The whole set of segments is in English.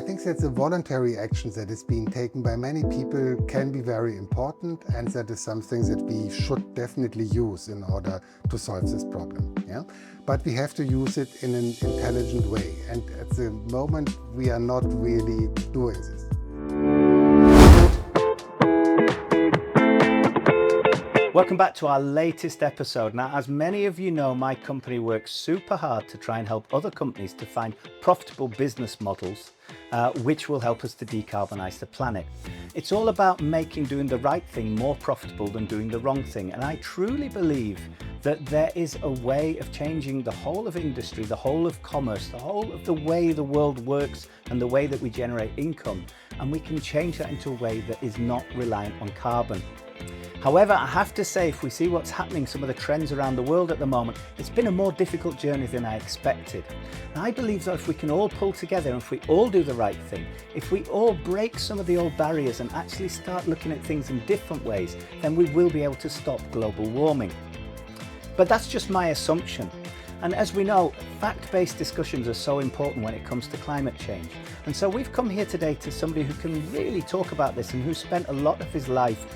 think that the voluntary actions that is being taken by many people can be very important, and that is something that we should definitely use in order to solve this problem. Yeah? But we have to use it in an intelligent way, and at the moment we are not really doing this. Welcome back to our latest episode. Now, as many of you know, my company works super hard to try and help other companies to find profitable business models which will help us to decarbonize the planet. It's all about making doing the right thing more profitable than doing the wrong thing. And I truly believe that there is a way of changing the whole of industry, the whole of commerce, the whole of the way the world works and the way that we generate income. And we can change that into a way that is not reliant on carbon. However, I have to say, if we see what's happening, some of the trends around the world at the moment, it's been a more difficult journey than I expected. And I believe that if we can all pull together and if we all do the right thing, if we all break some of the old barriers and actually start looking at things in different ways, then we will be able to stop global warming. But that's just my assumption. And as we know, fact-based discussions are so important when it comes to climate change. And so we've come here today to somebody who can really talk about this and who spent a lot of his life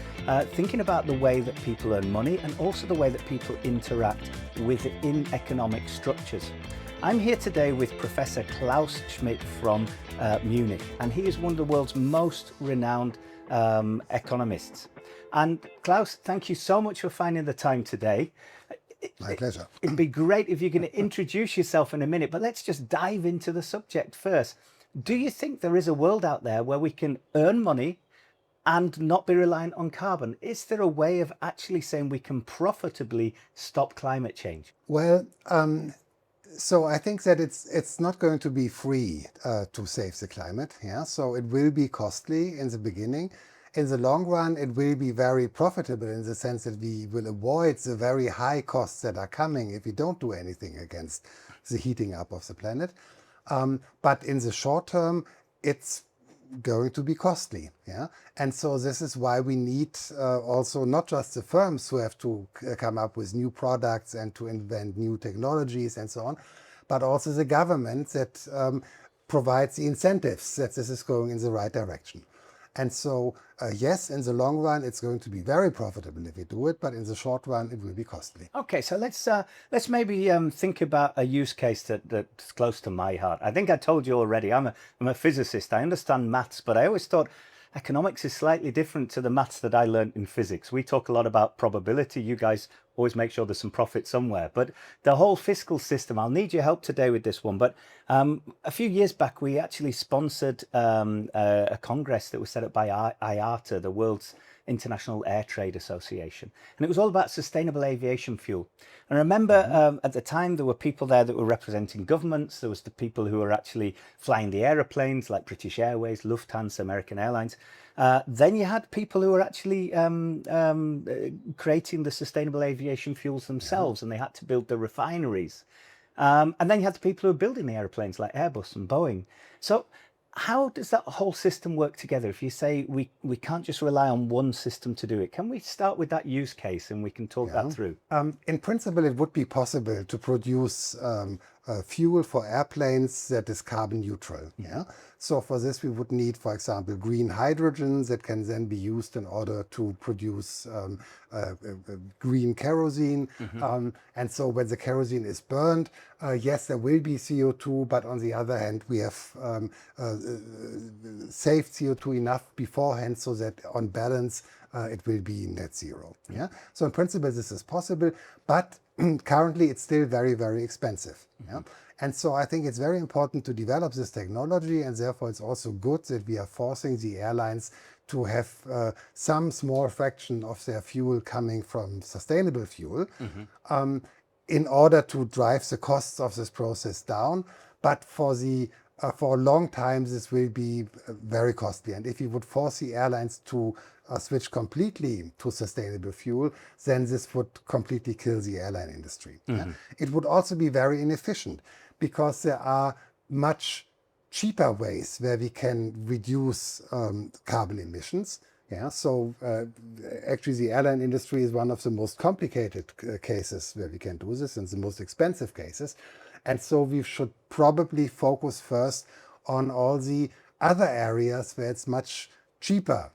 thinking about the way that people earn money and also the way that people interact within economic structures. I'm here today with Professor Klaus Schmidt from Munich, and he is one of the world's most renowned economists. And Klaus, thank you so much for finding the time today. My pleasure. It'd be great if you can introduce yourself in a minute, but let's just dive into the subject first. Do you think there is a world out there where we can earn money and not be reliant on carbon? Is there a way of actually saying we can profitably stop climate change? Well, so I think that it's not going to be free to save the climate. Yeah, so it will be costly in the beginning. In the long run, it will be very profitable in the sense that we will avoid the very high costs that are coming if we don't do anything against the heating up of the planet. But in the short term, it's going to be costly. Yeah, and so this is why we need also not just the firms who have to come up with new products and to invent new technologies and so on, but also the government that provides the incentives that this is going in the right direction. And so, yes, in the long run, it's going to be very profitable if we do it, but in the short run, it will be costly. Okay, so let's maybe think about a use case that's close to my heart. I think I told you already, I'm a physicist. I understand maths, but I always thought economics is slightly different to the maths that I learned in physics. We talk a lot about probability. You guys always make sure there's some profit somewhere. But the whole fiscal system, I'll need your help today with this one. But a few years back, we actually sponsored a congress that was set up by IATA, the world's International Air Trade Association. And it was all about sustainable aviation fuel. And I remember at the time there were people there that were representing governments. There was the people who were actually flying the aeroplanes like British Airways, Lufthansa, American Airlines. Then you had people who were actually creating the sustainable aviation fuels themselves, and they had to build the refineries. And then you had the people who were building the airplanes like Airbus and Boeing. So how does that whole system work together? If you say we can't just rely on one system to do it, can we start with that use case and we can talk that through? In principle, it would be possible to produce fuel for airplanes that is carbon neutral. Yeah. So for this, we would need, for example, green hydrogen that can then be used in order to produce green kerosene. And so when the kerosene is burned, yes, there will be CO2, but on the other hand, we have saved CO2 enough beforehand so that on balance, it will be net zero. Yeah. So in principle, this is possible, but currently it's still very, very expensive. Yeah. And so I think it's very important to develop this technology, and therefore it's also good that we are forcing the airlines to have some small fraction of their fuel coming from sustainable fuel in order to drive the costs of this process down. But for a long time, this will be very costly. And if you would force the airlines to switch completely to sustainable fuel, then this would completely kill the airline industry. It would also be very inefficient because there are much cheaper ways where we can reduce carbon emissions. Yeah, so actually the airline industry is one of the most complicated cases where we can do this, and the most expensive cases. And so we should probably focus first on all the other areas where it's much cheaper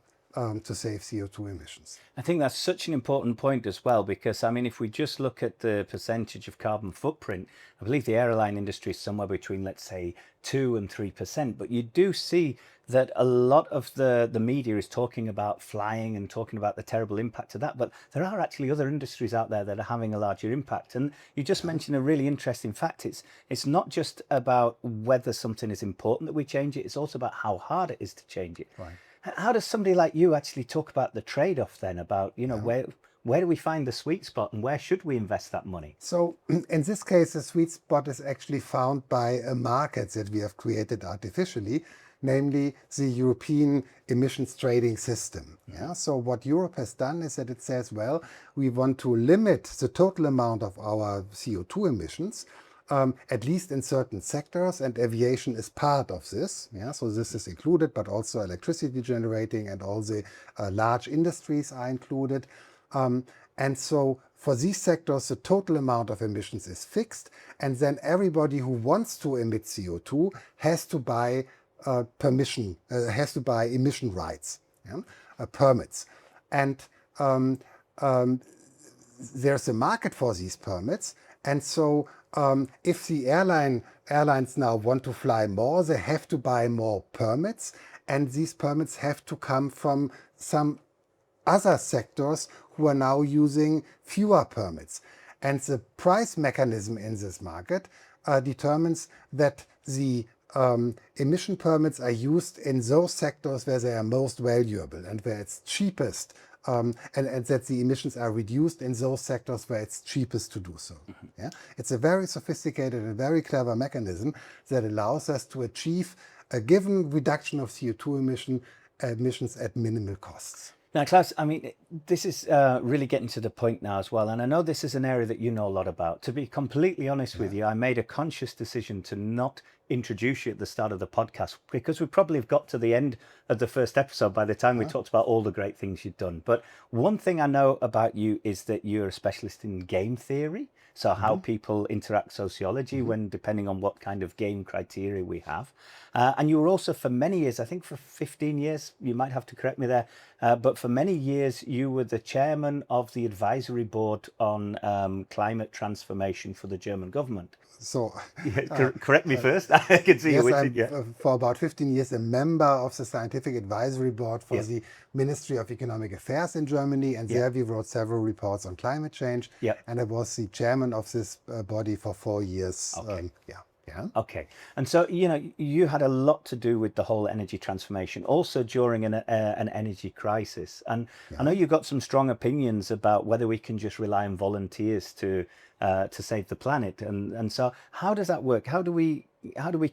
to save CO2 emissions. I think that's such an important point as well, because I mean, if we just look at the percentage of carbon footprint, I believe the airline industry is somewhere between, let's say, 2 and 3%. But you do see that a lot of the media is talking about flying and talking about the terrible impact of that. But there are actually other industries out there that are having a larger impact. And you just mentioned a really interesting fact. It's not just about whether something is important that we change it. It's also about how hard it is to change it. Right. How does somebody like you actually talk about the trade-off then, about, you know, where do we find the sweet spot and where should we invest that money? So in this case, the sweet spot is actually found by a market that we have created artificially, namely the European emissions trading system. Yeah? So what Europe has done is that it says, well, we want to limit the total amount of our CO2 emissions, at least in certain sectors, and aviation is part of this. Yeah, so this is included, but also electricity generating and all the large industries are included. And so for these sectors, the total amount of emissions is fixed, and then everybody who wants to emit CO2 has to buy emission rights, yeah? Permits. And there's a market for these permits, and so if the airlines now want to fly more, they have to buy more permits, and these permits have to come from some other sectors who are now using fewer permits. And the price mechanism in this market determines that the emission permits are used in those sectors where they are most valuable and where it's cheapest, and that the emissions are reduced in those sectors where it's cheapest to do so. Yeah? It's a very sophisticated and very clever mechanism that allows us to achieve a given reduction of CO2 emissions at minimal costs. Now, Klaus, I mean, this is really getting to the point now as well. And I know this is an area that you know a lot about. To be completely honest with you, I made a conscious decision to not introduce you at the start of the podcast, because we probably have got to the end of the first episode by the time we talked about all the great things you've done. But one thing I know about you is that you're a specialist in game theory. So how people interact sociology when, depending on what kind of game criteria we have. And you were also for many years, I think for 15 years, you might have to correct me there, but for many years you were the chairman of the advisory board on climate transformation for the German government. So correct me first. I can see yes, you. I'm for about 15 years a member of the scientific advisory board for the Ministry of Economic Affairs in Germany, and there we wrote several reports on climate change. And I was the chairman of this body for 4 years. Okay. Okay. And so, you know, you had a lot to do with the whole energy transformation, also during an energy crisis. And I know you've got some strong opinions about whether we can just rely on volunteers to save the planet. And so how does that work? How do we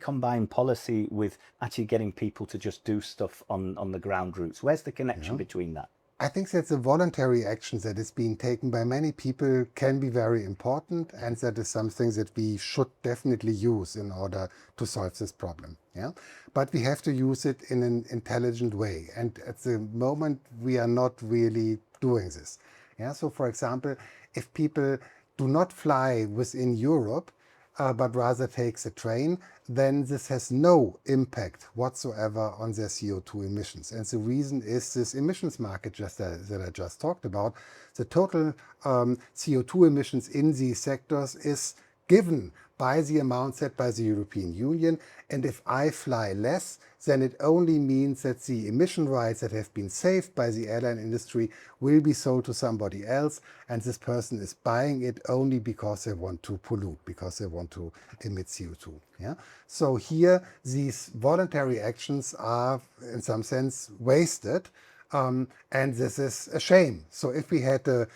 combine policy with actually getting people to just do stuff on the ground routes? Where's the connection between that? I think that the voluntary actions that is being taken by many people can be very important, and that is something that we should definitely use in order to solve this problem. Yeah, but we have to use it in an intelligent way, and at the moment we are not really doing this. Yeah, so for example, if people do not fly within Europe, but rather takes a train, then this has no impact whatsoever on their CO2 emissions. And the reason is this emissions market that I just talked about. The total CO2 emissions in these sectors is given by the amount set by the European Union. And if I fly less, then it only means that the emission rights that have been saved by the airline industry will be sold to somebody else. And this person is buying it only because they want to pollute, because they want to emit CO2. Yeah? So here, these voluntary actions are, in some sense, wasted. And this is a shame. So if we had a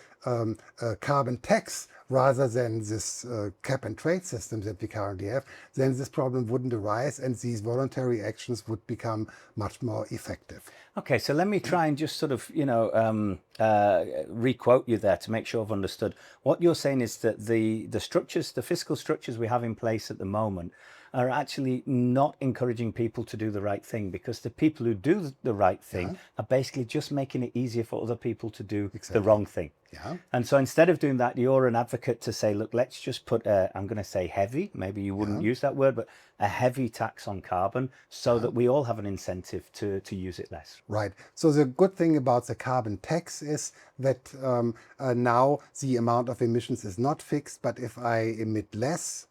carbon tax rather than this cap and trade system that we currently have, then this problem wouldn't arise and these voluntary actions would become much more effective. Okay, so let me try and just sort of, re-quote you there to make sure I've understood. What you're saying is that the structures, the fiscal structures we have in place at the moment are actually not encouraging people to do the right thing, because the people who do the right thing are basically just making it easier for other people to do the wrong thing. Yeah. And so instead of doing that, you're an advocate to say, look, let's just put I'm going to say heavy, maybe you wouldn't use that word, but a heavy tax on carbon so that we all have an incentive to use it less. Right. So the good thing about the carbon tax is that now the amount of emissions is not fixed, but if I emit less,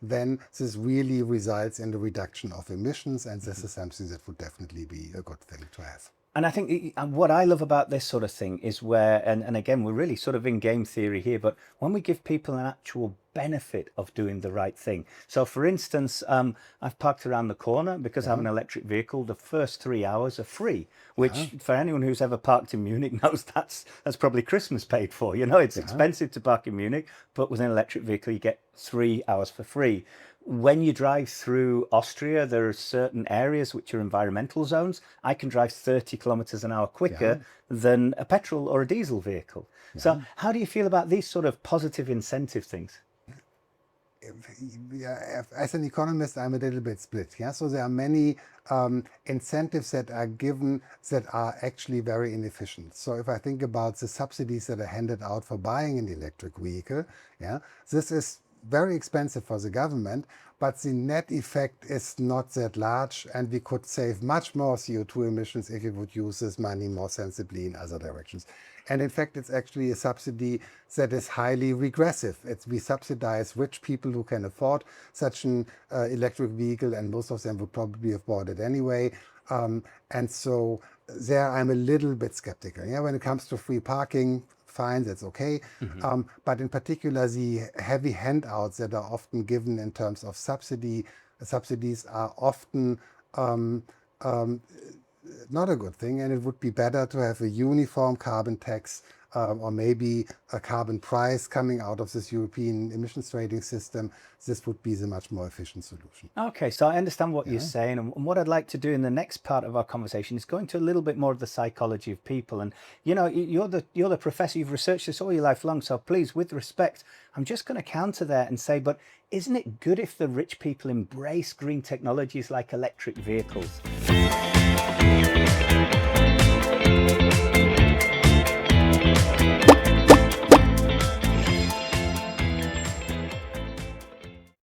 then this really results in the reduction of emissions, and this is something that would definitely be a good thing to have. And I think what I love about this sort of thing is where, and again, we're really sort of in game theory here, but when we give people an actual benefit of doing the right thing. So for instance, I've parked around the corner because I have an electric vehicle. The first 3 hours are free, which for anyone who's ever parked in Munich knows that's probably Christmas paid for. You know, it's expensive to park in Munich, but with an electric vehicle, you get 3 hours for free. When you drive through Austria, there are certain areas which are environmental zones. I can drive 30 kilometers an hour quicker than a petrol or a diesel vehicle. So how do you feel about these sort of positive incentive things? As an economist, I'm a little bit split. So there are many incentives that are given that are actually very inefficient. So if I think about the subsidies that are handed out for buying an electric vehicle, this is very expensive for the government, but the net effect is not that large, and we could save much more CO2 emissions if we would use this money more sensibly in other directions. And in fact, it's actually a subsidy that is highly regressive. We subsidize rich people who can afford such an electric vehicle, and most of them would probably have bought it anyway. And so there I'm a little bit skeptical. When it comes to free parking, fine, that's okay. But in particular, the heavy handouts that are often given in terms of subsidies are often not a good thing, and it would be better to have a uniform carbon tax or maybe a carbon price coming out of this European emissions trading system. This would be the much more efficient solution. Okay, so I understand what you're saying, and what I'd like to do in the next part of our conversation is go into a little bit more of the psychology of people. And you're the professor, you've researched this all your life long, so please, with respect, I'm just going to counter that and say, but isn't it good if the rich people embrace green technologies like electric vehicles?